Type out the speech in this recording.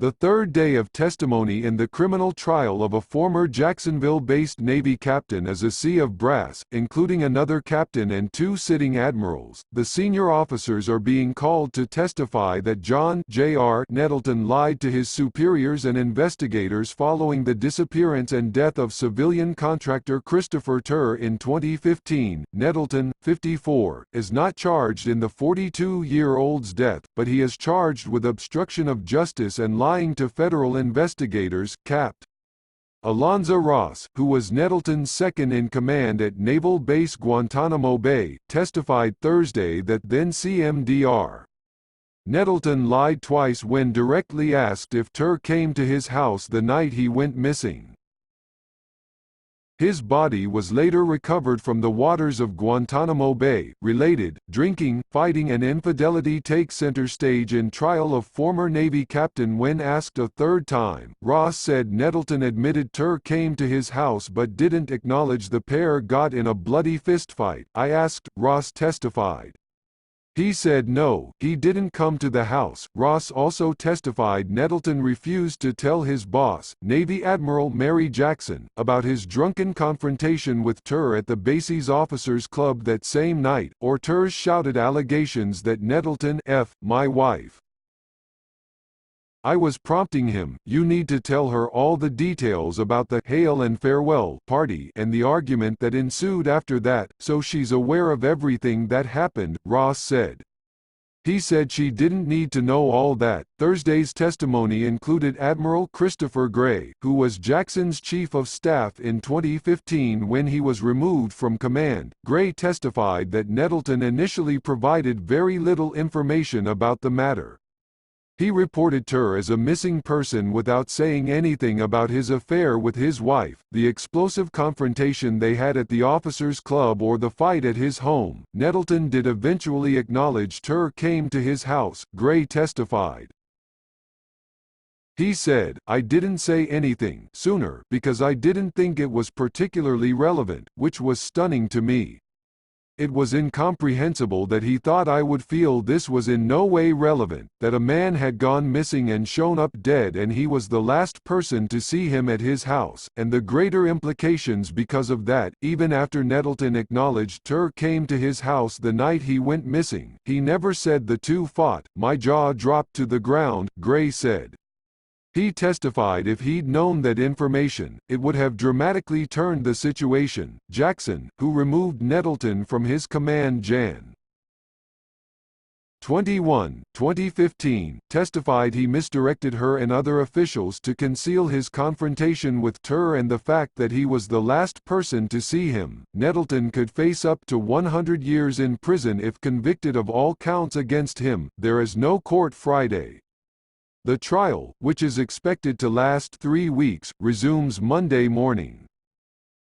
The third day of testimony in the criminal trial of a former Jacksonville-based Navy captain is a sea of brass, including another captain and two sitting admirals. The senior officers are being called to testify that John J.R. Nettleton lied to his superiors and investigators following the disappearance and death of civilian contractor Christopher Tur in 2015. Nettleton, 54, is not charged in the 42-year-old's death, but he is charged with obstruction of justice and lying to federal investigators, Capt. Alonza Ross, who was Nettleton's second-in-command at Naval Base Guantanamo Bay, testified Thursday that then-Cmdr. Nettleton lied twice when directly asked if Tur came to his house the night he went missing. His body was later recovered from the waters of Guantanamo Bay.Related, Drinking, Fighting and Infidelity Take Center Stage in trial of former Navy CaptainWhen asked a third time, Ross said Nettleton admitted Tur came to his house but didn't acknowledge the pair got in a bloody fistfight. I asked, Ross testified. He said no, he didn't come to the house. Ross also testified Nettleton refused to tell his boss, Navy Admiral Mary Jackson, about his drunken confrontation with Tur at the base's officers' club that same night, or Tur's shouted allegations that Nettleton F. my wife. I was prompting him, you need to tell her all the details about the hail and farewell party and the argument that ensued after that, so she's aware of everything that happened, Ross said. He said she didn't need to know all that. Thursday's testimony included Admiral Christopher Gray, who was Jackson's chief of staff in 2015 when he was removed from command. Gray testified that Nettleton initially provided very little information about the matter. He reported Tur as a missing person without saying anything about his affair with his wife, the explosive confrontation they had at the officers' club or the fight at his home. Nettleton did eventually acknowledge Tur came to his house, Gray testified. He said, I didn't say anything sooner because I didn't think it was particularly relevant, which was stunning to me. It was incomprehensible that he thought I would feel this was in no way relevant, that a man had gone missing and shown up dead and he was the last person to see him at his house, and the greater implications because of that. Even after Nettleton acknowledged Tur came to his house the night he went missing, he never said the two fought. My jaw dropped to the ground, Gray said. He testified if he'd known that information, it would have dramatically turned the situation. Jackson, who removed Nettleton from his command Jan. 21, 2015, testified he misdirected her and other officials to conceal his confrontation with Tur and the fact that he was the last person to see him. Nettleton could face up to 100 years in prison if convicted of all counts against him. There is no court Friday. The trial, which is expected to last 3 weeks, resumes Monday morning.